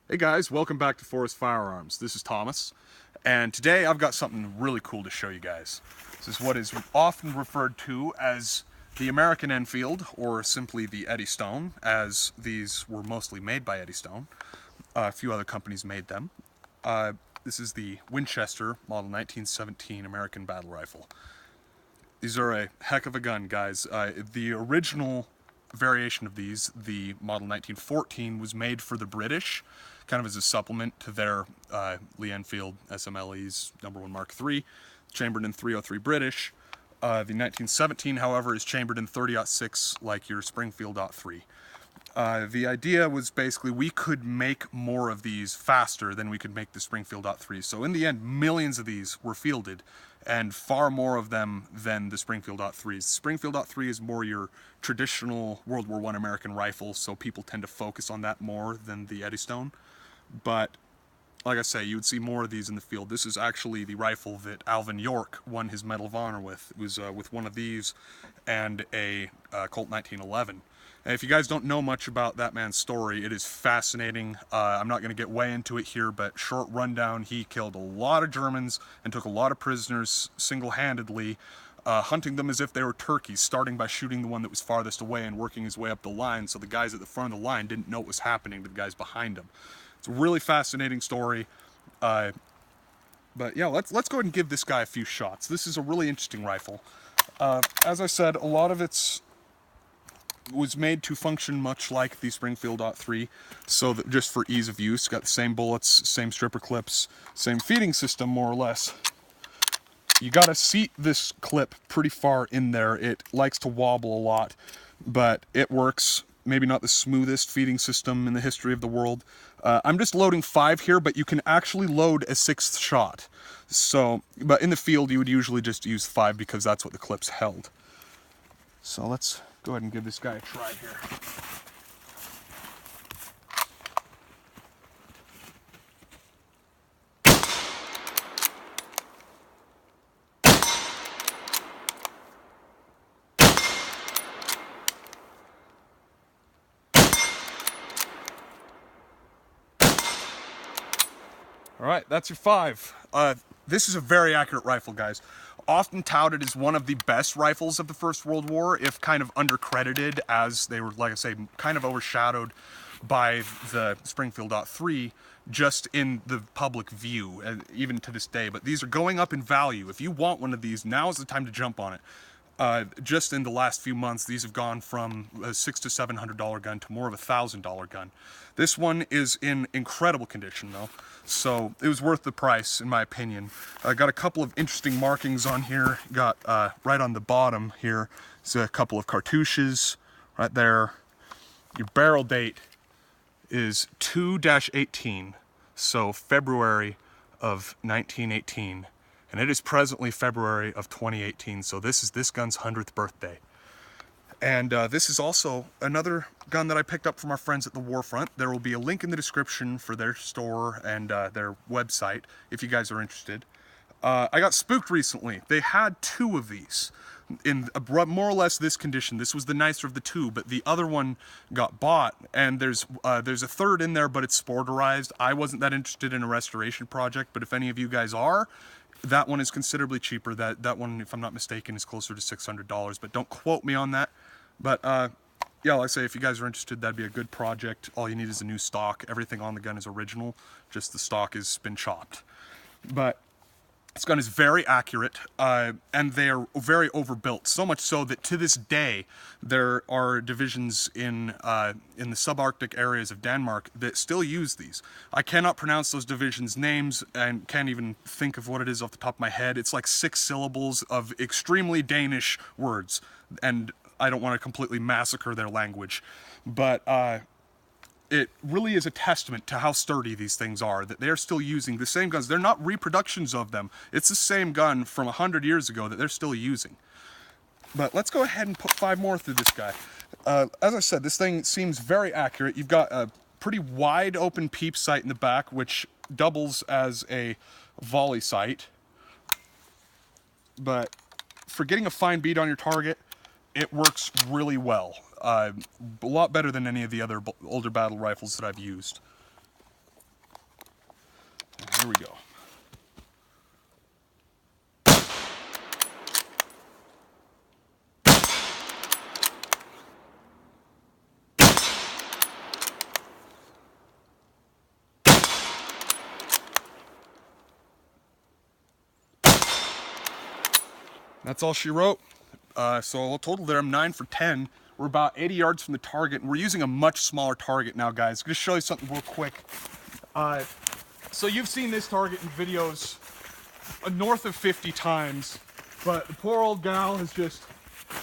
Hey guys, welcome back to Forest Firearms. This is Thomas, and today I've got something really cool to show you guys. This is what is often referred to as the American Enfield, or simply the Eddystone, as these were mostly made by Eddystone. A few other companies made them. This is the Winchester Model 1917 American Battle Rifle. These are a heck of a gun, guys. The original variation of these, the Model 1914, was made for the British, kind of as a supplement to their Lee Enfield SMLEs #1 Mark III, chambered in .303 British. The 1917, however, is chambered in .30-06, like your Springfield .3. The idea was basically we could make more of these faster than we could make the Springfield .3. So in the end, millions of these were fielded, and far more of them than the Springfield .3s. The Springfield .3 is more your traditional World War I American rifle, so people tend to focus on that more than the Eddystone. But like I say, you would see more of these in the field. This is actually the rifle that Alvin York won his Medal of Honor with. It was with one of these and a Colt 1911. And if you guys don't know much about that man's story, it is fascinating. I'm not going to get way into it here, but short rundown, he killed a lot of Germans and took a lot of prisoners single-handedly, hunting them as if they were turkeys, starting by shooting the one that was farthest away and working his way up the line, so the guys at the front of the line didn't know what was happening to the guys behind him. It's a really fascinating story. But yeah, let's go ahead and give this guy a few shots. This is a really interesting rifle. As I said, a lot of it's was made to function much like the Springfield .3, so that just for ease of use, got the same bullets, same stripper clips, same feeding system more or less. You gotta seat this clip pretty far in there. It likes to wobble a lot, but it works. Maybe not the smoothest feeding system in the history of the world. I'm just loading 5 here, but you can actually load a 6th shot. So, but in the field you would usually just use 5 because that's what the clips held. So let's go ahead and give this guy a try here. All right, that's your 5. This is a very accurate rifle, guys. Often touted as one of the best rifles of the First World War, if kind of undercredited, as they were, like I say, kind of overshadowed by the Springfield .3 just in the public view, even to this day. But these are going up in value. If you want one of these, now is the time to jump on it. Just in the last few months, these have gone from a $600 to $700 gun to more of a $1,000 gun. This one is in incredible condition, though, so it was worth the price, in my opinion. I got a couple of interesting markings on here. Got right on the bottom here, it's a couple of cartouches right there. Your barrel date is 2-18, so February of 1918. And it is presently February of 2018, so this is this gun's 100th birthday. And this is also another gun that I picked up from our friends at the Warfront. There will be a link in the description for their store and their website if you guys are interested. I got spooked recently. They had 2 of these in more or less this condition. This was the nicer of the 2, but the other one got bought, and there's a 3rd in there, but it's sporterized. I wasn't that interested in a restoration project, but if any of you guys are, that one is considerably cheaper. That one, if I'm not mistaken, is closer to $600, but don't quote me on that. But yeah, like I say, if you guys are interested, that'd be a good project. All you need is a new stock. Everything on the gun is original, just the stock has been chopped. But this gun is very accurate, and they are very overbuilt. So much so that to this day, there are divisions in the subarctic areas of Denmark that still use these. I cannot pronounce those divisions' names and can't even think of what it is off the top of my head. It's like 6 syllables of extremely Danish words, and I don't want to completely massacre their language. But it really is a testament to how sturdy these things are, that they're still using the same guns. They're not reproductions of them. It's the same gun from 100 years ago that they're still using. But let's go ahead and put 5 more through this guy. As I said, this thing seems very accurate. You've got a pretty wide open peep sight in the back, which doubles as a volley sight. But for getting a fine bead on your target, it works really well. A lot better than any of the other older battle rifles that I've used. Here we go. That's all she wrote. So all total there, I'm 9 for 10. We're about 80 yards from the target, and we're using a much smaller target now, guys. I'm gonna show you something real quick. So you've seen this target in videos north of 50 times, but the poor old gal has just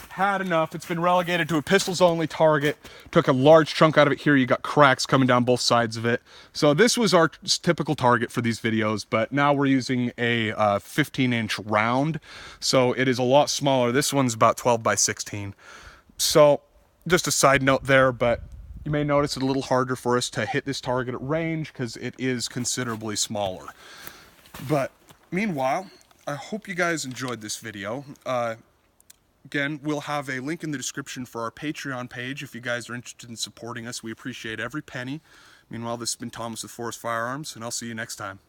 had enough. It's been relegated to a pistols only target. Took a large chunk out of it here. You got cracks coming down both sides of it. So this was our typical target for these videos, but now we're using a 15-inch round. So it is a lot smaller. This one's about 12 by 16. So just a side note there, but you may notice it a little harder for us to hit this target at range because it is considerably smaller. But meanwhile, I hope you guys enjoyed this video. Again, we'll have a link in the description for our Patreon page if you guys are interested in supporting us. We appreciate every penny. Meanwhile, this has been Thomas with Forest Firearms, and I'll see you next time.